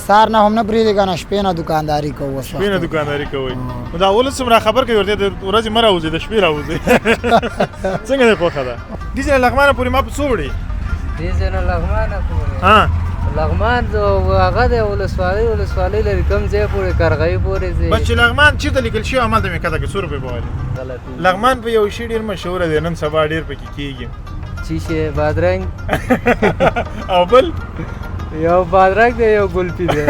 سار نه هم نه پرېږدي که نه شپې نه دوکانداري کوو. شپې نه دوکانداري کوئ. نو دا ولس څومره خبر کوي ورته د ورځې مه راوځئ د شپې راوځئ. څنګه دی خوښه ده؟ دې ځای نه لغمانه پورې ما په څو وړي؟ دې ځای نه لغمانه پورې لغمان هغه د ولسوالۍ لري کوم ځای پورې کرغۍ پورې ځي. بس چې لغمان چېرته لیکل شوي همالته مې کته کړه 100 روپۍ به والي. لغمان په یو شي ډېر مشهوره دی نن سبا ډېر پکې کېږي. چی شی بادرنګ او بل یو بادرنګ دی یو ګلپي دی.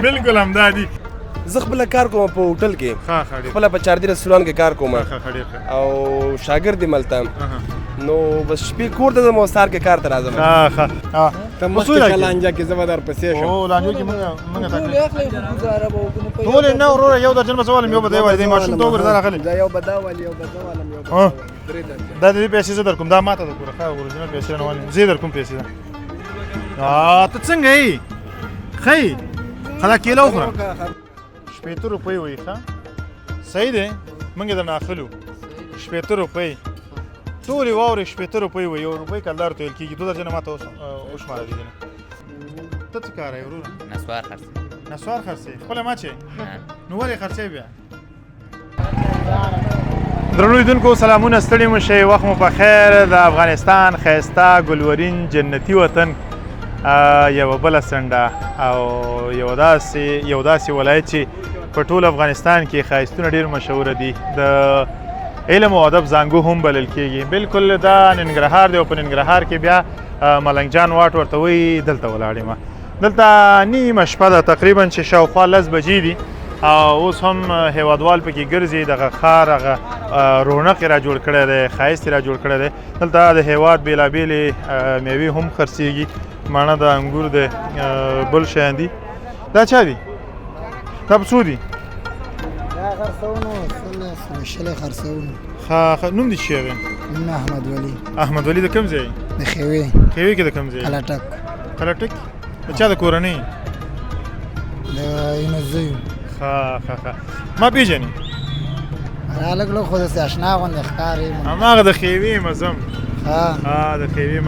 بالکل همدا دي. زه خپله کار کوم په هوټل کې خپله په چاردي رستوران کې کار کوم او شاګرد یم هلته نو بس شپې کور ته ځم او سهار کې کار ته راځم. ته مخکې شه لانجه کې زه به درپسې شم. لانجو کې موږ ټولې نه وروره یو درجن به زه والم یو به دی والي دی ماشوم ته وګوره دا راغلی یو به دا والي یو به زه والم یو به درې درجن. دا د دې پیسې زه در کوم دا ماته ده ګوره ښه اورجینل پیسې نه والم زه یې در کوم پیسې ده. ته څنګه یې ښه یې ښه دا کیله وخوره 80 روپۍ وایي ښه صحیح دی موږ یې درنه اخلو 80 روپۍ ټولې واورې 80 روپۍ وایي یو روپۍ کلدار ته ویل کېږي 2 درجنه ماته وشماره دي ته څه کار یې وروره؟ نسوار خرڅوي. نسوار خرڅوي خپله ما چې نو ولې خرڅوي بیا؟ درنو لیدونکو سلامونه ستړي مو شئ وخت مو په خیر. د افغانستان ښایسته ګلورین جنتي وطن یوه بله څنډه او یو داسې ولایت چې په ټول افغانستان کې ښایستونه ډېر مشهوره دي د علم او ادب زانګو هم بلل کېږي. بالکل دا ننګرهار دی او په ننګرهار کې بیا ملنګ جان واټ ورته وایي دلته ولاړ یم. دلته نیمه شپه ده تقریبا چې شاوخوا 10 بجې دي او اوس هم هیوادوال پکې ګرځي دغه ښار هغه رونق یې را جوړ کړی دی ښایست یې را جوړ کړی دی. دلته د هیواد بېلابېلې میوې هم خرڅېږي مڼه د انګور د بل شیان دي. دا چا دي؟ دا په څو دي؟ دا خرڅونو شلې خرڅونو. ښه نوم دې څه دی؟ نوم احمد ولي. احمد ولي د کوم ځای؟ د خیوې. خیوې کې د کوم ځای؟ قلټک. قلټک؟ د چا د کورنۍ؟ د یونزیو. ښه ما پېژنې؟ هلک لږ خو داسې اشنا غوندې ښکاري. هماغه د خیوې مزم. د خیوې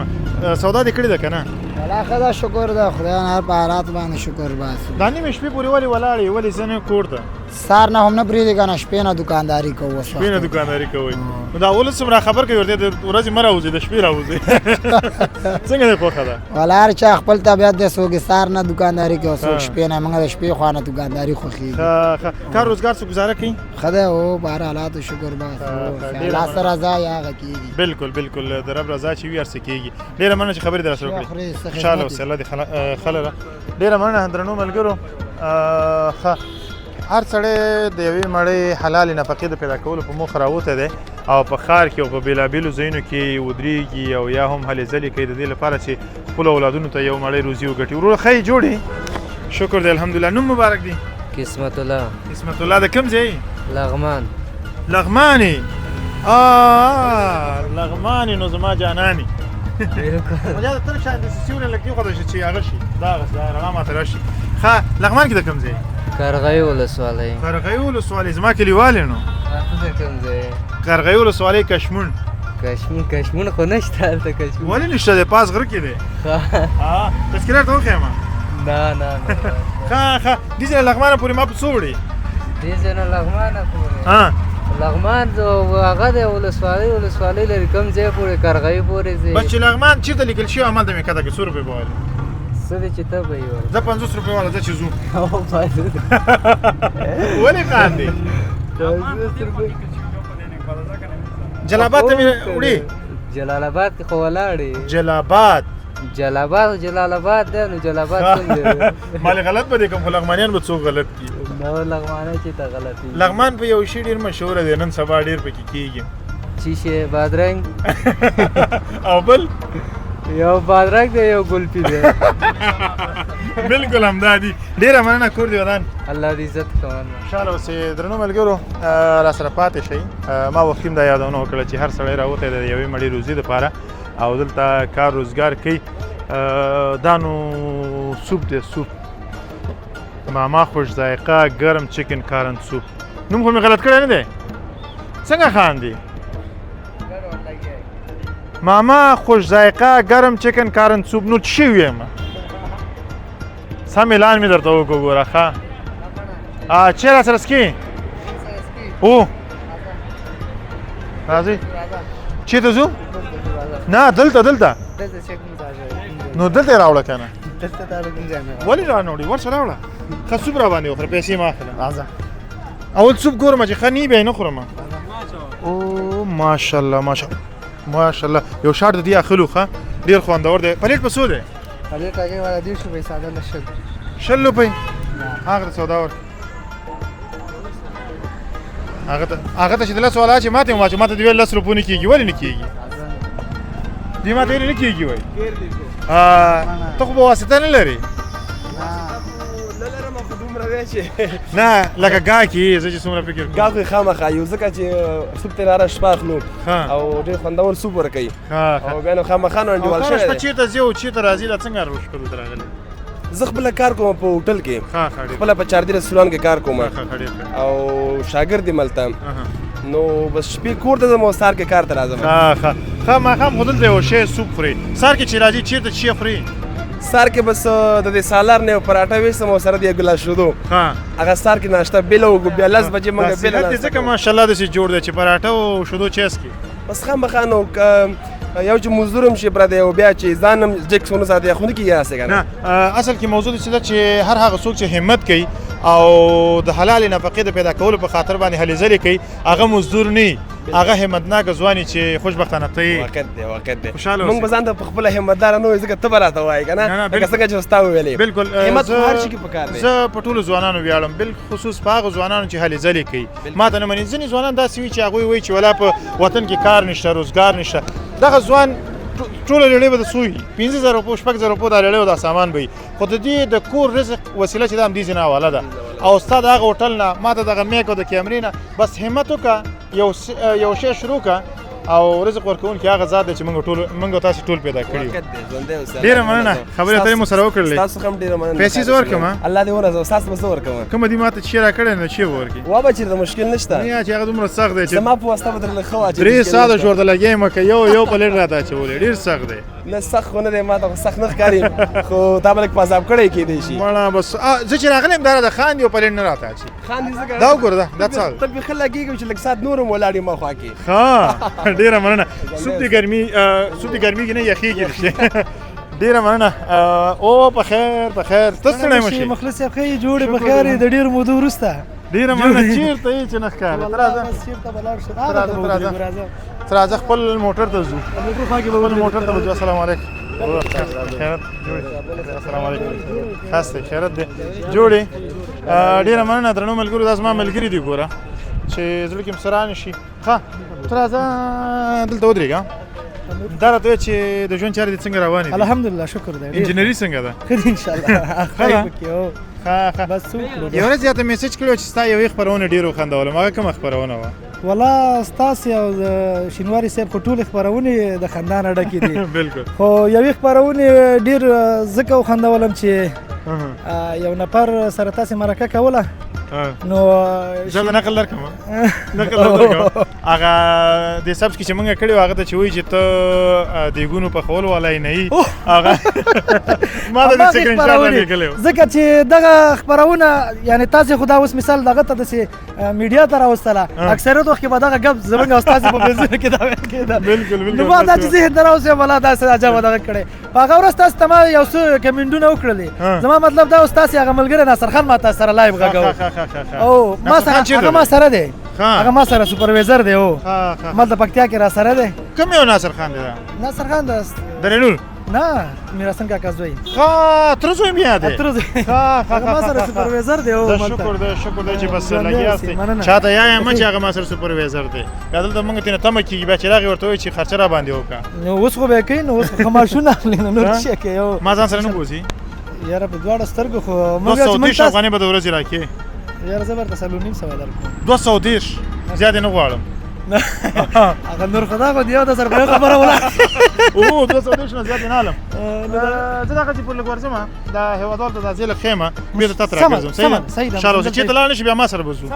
سودا دې کړې ده که نه؟ والله ښه ده شکر ده خدای نه په حالات باندې شکر باسو. دا نیمې شپې پورې ولې ولاړې ولې ځه نه کور ته؟ سار نه هم نه پرېږدي که نه شپې نه دوکانداري کوو. شپې نه دوکانداري کوئ. نو دا ولس څومره خبر کوي ورته د ورځې مه راوځئ د شپې راوځئ. څنګه دی خوښه ده؟ والله هر چا خپل طبیعت دی څوک سار نه دوکانداري کوي څوک شپې نه. موږ د شپې خوا نه دوکانداري خوښېږي. کار روزګار څه ګزاره کوي؟ ښه دی او په هر حالاتو شکر باسو. الله سره رضا یې هغه کېږي. بالکل د رب رضا چې وي هر څه کېږي. ډېره مننه چې خبرې درسره وکړې. خوشحاله اوسې الله دې خلله. ډېره مننه درنو ملګرو. ښه هر سړی د یوې مړۍ حلالې نفقې د پیدا کولو په موخه راوتی دی او په ښار کې او په بېلابېلو ځایونو کې ودرېږي او یا هم هلې ځلې کوي د دې لپاره چې خپلو اولادونو ته یو مړۍ روزي وګټي. وروره ښه یې جوړې؟ شکر دی الحمدلله. نوم مبارک دی؟ قسمت الله. قسمت الله د کوم ځای؟ لغمان. لغمانې لغمانې نو زما جانانې مجا د تل شاید داسې سیوري لږ کېښوده شي چې هغه شي دغسې رڼا ماته راشي. ښه لغمان کې د کوم ځای؟ کرغۍ ولسوالۍ. کرغۍ ولسوالۍ زما کلیوال یې نو؟ ته کوم ځای؟ کرغۍ ولسوالۍ کشمون. کشمون خو نشته هلته کشمون. ولې نشته دی پاس غره کې دی؟ تذکره ورته وښیم؟ نه ښه دې ځای نه لغمانه پورې ما په څو وړي؟ دې ځای نه لغمانه پورې لغمان هغه د ولسوالۍ لري کوم ځای پورې کرغۍ پورې ځي. بس چې لغمان چېرته لیکل شوي همالته مې کته کړه 100 روپۍ به والي. څه دی چې ته به یې زه 50 روپۍ واله ځه چې ځو. ولې خاندې؟ جلال آباد ته مې وړي؟ جلال آباد کې خو ولاړې. جلال آباد دی نو جلال آباد څنګه دی؟ مالې غلط به دی کوم خو لغمانیان به څوک غلط کړي. نو لغمانی چې ته غلط دي. لغمان په یو شي ډېر مشهوره دی نن سبا ډېر پکې کېږي. چی شی بادرنګ او بل یو بادرنګ دی یو ګلپي دی. بالکل همدا دي. ډېره مننه کور دې ودان. الله دې عزت کوه. خوشحاله اوسې درنو ملګرو راسره پاتې شئ. ما وختي هم دا یادونه وکړه چې هر سړی راوتی دی د یوې مړۍ روزي دپاره او دلته کار روزګار کوي. دا نو سوپ دی سوپ ماما خوش ذایقه ګرم چکن کارن سوپ. نوم خو مې غلط کړی نه دی؟ څنګه خاندي؟ ماما خوش ذایقه ګرم چکن کارن سوپ. نو څه شوي یم؟ سم اعلان مې درته وکړو ګوره ښه چیرې سره سکي او راځئ چېرته ځو نه دلته نو دلته یې راوړه که نه ولې رانوړې ورشه راوړه ښه سوپ را باندې وخوره پیسې مه اخله اول سوپ ګورم چې ښه نه بیا یې نه خورم او ماشاءالله ماشاءالله یو شاټ د دې اخلو ښه ډېر خوندور دی پلیټ په څو دی پلیټ هغې والا 150 روپۍ ساده له 100 روپۍ هغه ته سودا ورکړه هغه ته چې د 10 والا چې ماته وما چې ماته د 10 روپۍ نه کېږي ولې نه کېږي دې ماته یې نه کېږي وایي ته خو به واسطه نه لرې نه لکه ګاکې زه چې څومره فکر کوم ګاکې خامخا یو ځکه چې سوپ ترې راره شپه اخلو او ډېر خوندور سوپ ورکوي او بیا نو خامخا نو انډیوال شوی دی چېرته ځې او چېرته راځې دا څنګه روشکدو ته راغلی زه خپله کار کوم په هوټل کې خپله په چاردي رستوران کې کار کوم او شاګرد یم هلته نو بس شپې کور ته ځم او سهار کې کار ته راځم ښه ماښام خو دلته یو شی سوپ خورې سهار کې چې راځې چېرته شی خورې سهار کې بس د دې سالار نه یو پراټه ویسم او سره د یو ګلاس شودو هغه سهار کې ناشته بېله وکړو بیا 10 بجې موږ بېله ناشته ځکه ماشاءالله داسې جوړ دی چې پراټه او شودو چسکي بس خامخا نو یو چې مزدور هم شي پردی او بیا چې ځان هم جګ ونه ساتي خو نه کېږي هسې که نه اصل کې موضوع داسې ده چې هر هغه څوک چې همت کوي او د حلالې نفقې د پیدا کولو په خاطر باندې هلې ځلې کوي هغه مزدور نه هغه همتناکه ځواني چې خوشبختانه ته یې واقعیت دی موږ به ځان ته په خپله همتداره نه وایو ځکه ته به راته وایې که نه لکه څنګه چې ستا وویلې بلکل همت خو هر شي کې پکار دی زه په ټولو ځوانانو ویاړم بالخصوص په هغه ځوانانو چې هلې ځلې کوي ما ته نه مني ځینې ځوانان داسې وي چې هغوی وایي چې ولا په وطن کې کار نشته روزګار نشته دغه ځوان ټوله لړۍ به د څو وي 50,000 روپو 6,000 روپو دا لړۍ او دا سامان به وي خو د دې د کور رزق وسیله چې دا همدې ځینې حواله ده او ستا د هغه هوټل نه ما ته دغه میک او د کیمرې نه بس همت وکړه یو شی شروع کړه او رزق ورکوونکی هغه ذات دی چې موږ تاسې ټول پیدا کړي ډېره مننه خبرې اترې مو سره وکړلې تاسو هم ډېره مننه پیسې زه ورکړم الله دې ورزو ستاسو به زه ورکوم کومه دې ما ته چې راکړی نو چې به ورکړي وا به چېرته مشکل نشته نه چې هغه دومره سخت دی چې زما په واسطه به درله ښه واچوي 3 ساعته ژورته لګیا که یو پلیټ راته اچولی ډېر سخت دی نه سخت خو نه دی ما ته خو سخت نه ښکاري خو تا به لږ په عذاب کړی کېدی شي مړه بس زه چې راغلی یم دا راته خاندي او پلیټ نه راته اچي خاندي ځکه دا وګوره دا څه ته بیخي لګېږم چې لږ ساعت نور هم ولاړ یم خوا کې ښه ډېره مننه سوپ د ګرمي کې نه یخېږي رښتیا ډېره مننه او په خیر ته څنګه مو شي مخلص صاحب ښه جوړې په خیر د ډېرو مودو وروسته ډېره مننه چېرته یې چې نه ښکاره ته راځه خپل موټر ته ځو خپل موټر ته ځو السلام علیکم خیرت السلام علیکم خاص دی خیرت دی جوړې ډېره مننه درنو ملګرو دا زما ملګري دي ګوره چې زړه کې مسران شي ښه ته راځه دلته ودرېږه دا راته وایه چې د ژوند چارې دې څنګه روانې دي الحمدلله شکر دی انجینري څنګه ده ښه دي انشاءالله خیر پکې هو ښه بس څه وکړو یو ورځ یاته میسج کړی و چې ستا یوې خپرونه ډېره وخندولم هغه کومه خپرونه وه والله ستاسې او د شینواري صاحب خو ټولې خپرونې د خندانه ډکې دي بلکل خو یوې خپرونې ډېر ځکه وخندولم چې یو نفر سره تاسې مرکه کوله نو زه د نقل درکړم هغه د سبز کې چې موږ کړي وو هغه ته چې وایي چې ته دیګونو پخول والی نه یي هغه ما ته د سکرین شاټ رالیږلی و ځکه چې دغه خپرونه یعنې تاسې خو دا اوس مثال دغه ته داسې میډیا ته راوستله اکثریت وخت کې به دغه ګپ زموږ او ستاسې په بنزینو کې دا ویل کېده نو ما دا چې ذهن ته راوستی والا داسې عجبه دغه کړی په هغه ورځ تاسو ته ما یو څه کمنټونه وکړلې زما مطلب دا اوس تاسې هغه ملګری ناصر خان ما تاسو سره لایو غږوه او هغه ما سره دی هغه ما سره سوپروایزر دی او ما د پکتیا کې را سره دی کوم یو ناصر خان دی ناصر خان د درنور نه میرحسن کاکا زوی ښه تره زوی بیا دی هغه ما سره سوپروایزر دی او شکر دی چې بس لګیا یاستئ چاته یایم چې هغه ما سره سوپروایزر دی بیا دلته موږ ته نه تمه کېږي بیا چې راغی ورته وایي چې خرچه را باندې وکړه نو اوس خو به یې کوي نو اوس خو خماشونه اخلي نو نور څه کوي ما ځان سره نه بوځي یاره په دواړه سترګو خو موږ 230 افغانۍ به د ورځې راکړې یاره زه به درته 3.5 درکړم 230 زیاتې نه غواړم هغه نور خدا خو دیو د سر په خبره ولا او 230 نه زیاتې نه علم زه دغه چې پر لږ ورځم دا هیوادوال ته دا ځای له ښیم بېرته تا ته راګرځم صحیح ده انشاءالله چې چېرته لاړ نه شي بیا ما سره به ځو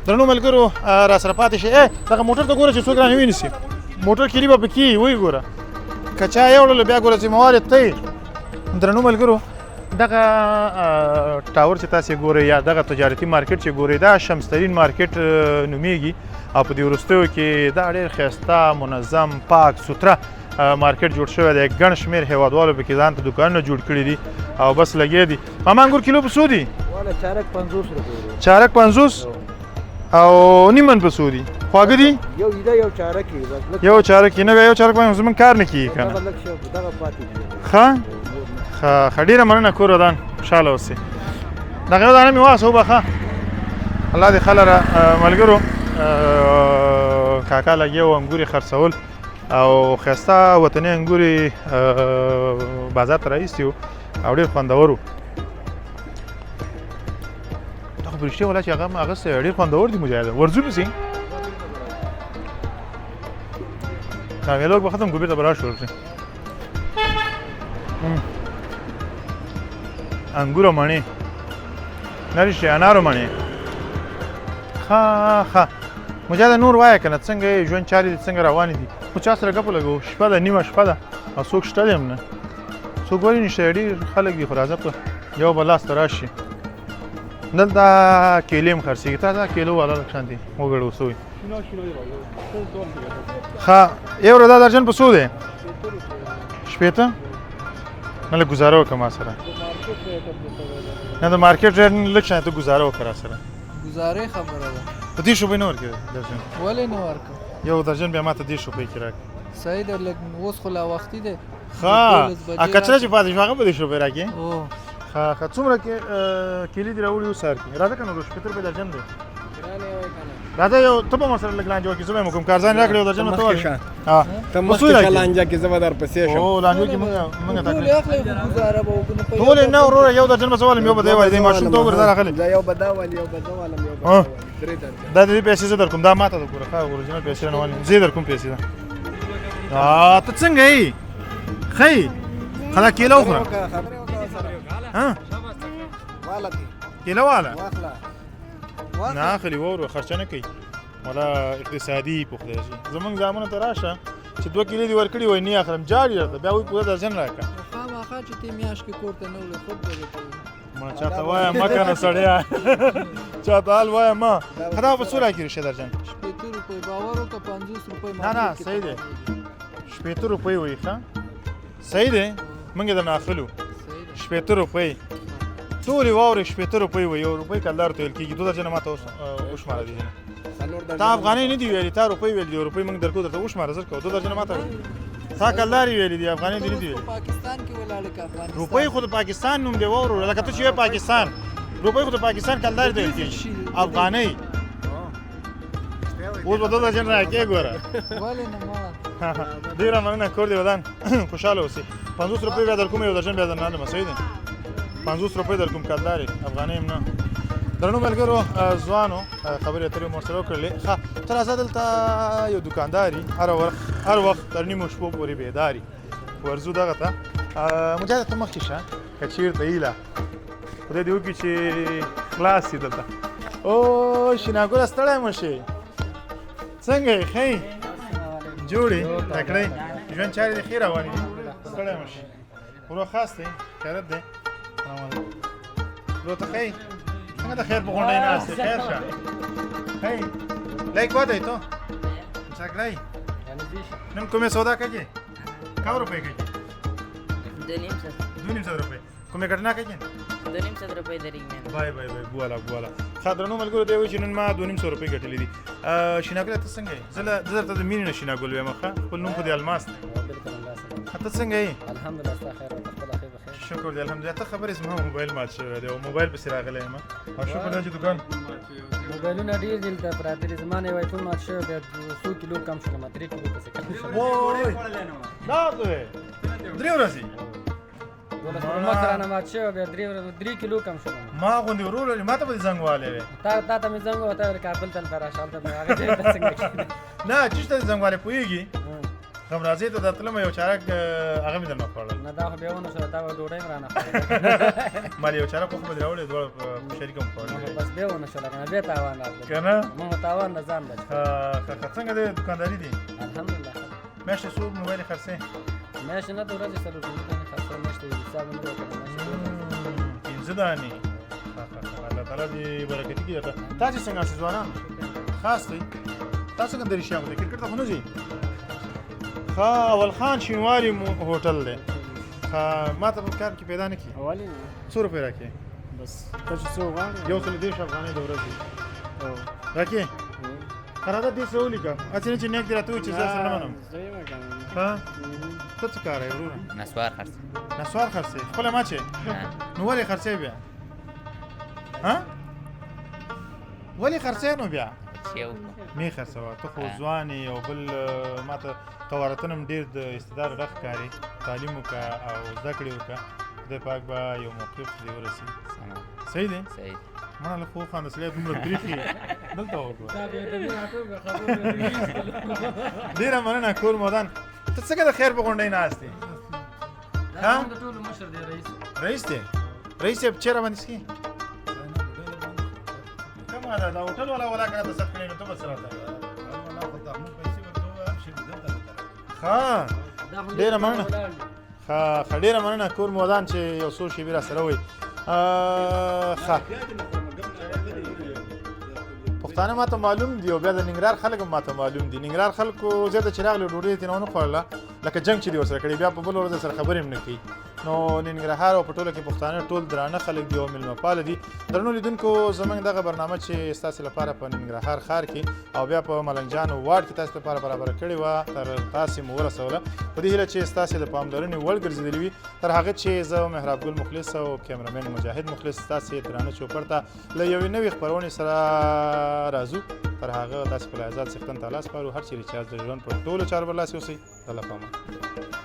درنو ملګرو را سره پاتې شي دغه موټر ته ګوره چې څوک رانه وینیسي موټر کلي به پکې وایي ګوره که چا یې وړلو بیا ګوره ذمهوار یې ته یې درنو ملګرو دغه ټاور چې تاسې ګورئ یا دغه تجارتي مارکیټ چې ګورئ دا شمسترین مارکیټ نومیږي او په دې وروستیو کې دا ډېر ښایسته منظم پاک سوتره مارکیټ جوړ شوی دی ګڼ شمېر هېوادوالو پکې ځان ته دوکانونه جوړ کړي دي او بس لګیا دي ماما انګور کیلو په څو دي چارک 50 روپۍ چارک 50 او نیمن په څو دي خواږه دي یو چارک یو چارک نه یو چارک باندې زمون کار نه کیږي کنه ښه ډېره مننه کور ودان خوشحاله اوسئ دغه یو دانه مې واسه وبخه الله دې خله را ملګرو کاکا لګیا و انګورې خرڅول او ښایسته وطني انګورې بازار ته راایستي وو او ډېر خوندور وو دغه په رښتیا ولا چې هغه م اخیستی ډېر خوندور دي مجاهده ورځو پسې دا میلوک به ختم کړو بېرته به راشو ورپسې انګورو مڼې نه رښتیا انارو مڼې ښه مجاهده نور وایه که نه څنګه ژوند چارې دي څنګه روانې دي خو چا سره ګپه لګو شپه ده نیمه شپه ده او څوک شته دی هم نه څوک ولې نشته ډېر خلک دي خو راځه په یو به لاس ته راشي دلته کیلې هم خرڅېږي تا دا کیلو والا لږ شانتې وګړه اوسه وي ښه یو ورځ دا درجن په څو دی شپېته نه لږ ګزاره وکړه ما سره نه د مارکیټ ریټ لږ شانتې ګزاره وکړه را سره ګزارې خبره ده په 10 روپۍ نه ورکوې درجن ولې نه ورکړه یو درجن بیا ما ته 10 روپۍ کې راکړه صحیح ده لږ اوس خو لا وختي دی ښه کچره چې پاتې شو هغه به 10 روپۍ راکړې او ښه څومره کیلې دې راوړي اوس سهار کې راځه که نه 70 روپۍ درجن دی راځه یو ته به ما سره لږ لانجه وکړې زه به یې کوم کارځان راکړې یو درجن به ته ورکړې ته مخکې لانجه کې زه به درپسې شم او لانجو کې موږ تا ټول اخلي گزاره به وکړو ټولې نه وروره یو درجن به زه والم یو به دی والی دی ماشوم ته وګوره دا راغلی یو به دا والي یو به زه والم یو به درې درجن دا د دې پیسې زه در کوم دا ما ته وګوره ښه اورجینل پیسې نه والم زه یې در کوم پیسې ده ته څنګه یې ښه یې ښه دا کیله وخوره کیله واله نه اخلي واوره خرچه نه کوي ولا اقتصادي په خدای شي زمونږ زامنو ته راشه چې 2 کیلې دې ورکړي وای نه اخلم جاري درته بیا وایي پوره درجن راکړه خامخا چې ته میاشت کې کور ته نه وړې خود به دې ما چاته وایم مه کنه سړیا چاته حال وایم ما ښه دا په څو راکړي شه درجن 70 روپۍ باور وکړه 50 روپۍ نه صحیح دی 70 روپۍ وایي ښه صحیح دی موږ یې درنه اخلو 70 روپۍ ټولې واورې 70 روپۍ وایي یو روپۍ کلدار ته ویل کېږي 2 درجنه ما ته وشماره دي تا افغانۍ نه دي ویلي تا روپۍ ویل دي روپۍ موږ درکو درته وشماره زر کوو 2 درجنه ما ته تا کلدار یې ویلي دي افغانۍ دي نه دي ویلي پاکستان کې ولاړې که افغانستان روپۍ خو د پاکستان نوم دی واورو لکه ته چې وایې پاکستان روپۍ خو د پاکستان کلدار ته ویل کېږي افغانۍ اوس به 2 درجن راکې ګوره ولې نه ما ډېره مننه کور دې ودان خوشحاله اوسې 50 روپۍ بیا در کوم یو درجن بیا درنه علمه صحیح دی 50 روپۍ در کوم کلدارې افغانۍ هم نه درنو ملګرو ځوانو خبرې اترې مو ورسره وکړلې ښه ته راځه دلته یو دوکانداري هر وخت تر نیمو شپو پورې بیداري ورځو دغه ته مجاهده ته مخکې شه که چېرته ایله خدای دې وکړي چې خلاص شي دلته او شیناګله ستړی مه شې څنګه یې ښه یې جوړې تکړه ژوند چارې دې ښې روانې دي ستړی مه شې ورو خاص دی خیرت دی سلام علیکم ورو ته ښه یې څنګه د خیر په غونډۍ ناست یې خیر شه ښه یې لایک ودی تو مساکړی نن کومې سودا کوي کم روپۍ کوي 2.5 روپۍ کومې ګټنا کوي 2.5 روپۍ درې مې بای بواله ښه درنو ملګرو دی وایي چې نن ما 2.5 روپۍ ګټلې دي شیناګله ته څنګه یې زه درته د مینې نه شیناګل وایم ښه خپل نوم خو دې الماس دی ته څنګه یې الحمدلله ستا خیر وکړه خپله ښې بخیر شکر دی الحمدلله ته خبرې زما موبایل مات شوی دی او موبایل پسې راغلی یم او شکر دی چې دوکان موبایلونه ډېر دلته پراته دي زما نه یو آیفون مات شوی بیا 100 کیلو کم شولم 3 کیلو پسې کم شولم وای دا دی 3 ورځې مخ رانه مات شوی بیا 3 کیلو کم شولم ما غوندې ورور لري ما ته به دې زنګ والی وی تا ته مې زنګ وته کابل ته راشه هلته مې هغه ځای ته څنګه کېده نه چېرته دې زنګ والی پوهېږي غمرازۍ ته درتلم یو چارک هغه مې درنه خوړل نه دا خو بیا ونه شوله تا به ډوډۍ مې رانه خوړله ما یو چارک خو به دې راوړی دواړه شریکه مو خوړل بس بیا ونه شوله که نه بیا تاوان راغله که نه مونږ تاوان نه ځان بچ څنګه دی دوکانداري دي الحمدلله میاشتې څو موبایل خرڅې میاشتې نه د ورځې 4 روپۍ نه خرڅوم میاشتې حساب نه وکړم زداني الله تعالی دې برکت کړي ته تاسو څنګه اساس ځوانان خاص دی تاسو څنګه درې شاو د کرکټ ته نه ځي ها اول خان شینواری هوټل دی ها ما ته په کار کې پیدا نه کی اولي 100 روپے راکې بس تاسو څو غواړئ یو څل دې افغاني د ورځې راکې راځه دې څه ولیکه اته چې نیک درته چې زه سره نه منم ها ته څه کار یې ورونه نسوار خرڅې خپل ما چې نو ولې خرڅې بیا ها ولې خرڅې نو بیا می خرڅوا ته خو ځواني او بل ماته قوارتنم ډیر د استعداد ډک کاری تعلیم وکا او زده کړې وکا د پاک با یو موقف دی ورسي صحیح دی صحیح ما له خو خان سره دومره بریخي دلته وګورم ډیر مننه کور مودان ته څنګه د خیر په غونډې نه استې ها د ټولو مشر دی رئیس دی رئیس یې چیرې باندې سکی کومه ده دا هوټل ولا کنه ته څه کړې نو ته بس راته ها ډیره مننه ها ډیره مننه کور مودان چې یو څو شی را سره وي ها پښتانه ماته معلوم دی او بیا د ننګرهار خلک ماته معلوم دي ننګرهار خلکو زیاته چراغ له ډوډۍ ته نه خوړله لکه جنگ چې دی ورسره کړی بیا په بل ورځ سره خبرې هم نه کوي نو ننګرهار او پټوله کې پښتانه ټول درانه خلک دی او ملمه پال دي درنو لیدونکو زمونږ دغه برنامه چې تاسو لپاره په ننګرهار ښار کې او بیا په ملنګ جان وارډ کې تاسو لپاره برابر کړی و تر تاسو مو ورسوله په دې هیله چې تاسو د پاملرنې وړ ګرځېدلی وي تر هغه چې زه مهراب ګل مخلص او کیمرامین مجاهد مخلص تاسو درانه چوپړته له یوې نوې خبرونې سره راځو تر هغه تاسو په آزاد څښتن تعالی سپارو هر چیرې چې د ژوند په ټولو چارو برلاسي اوسئ الله پامان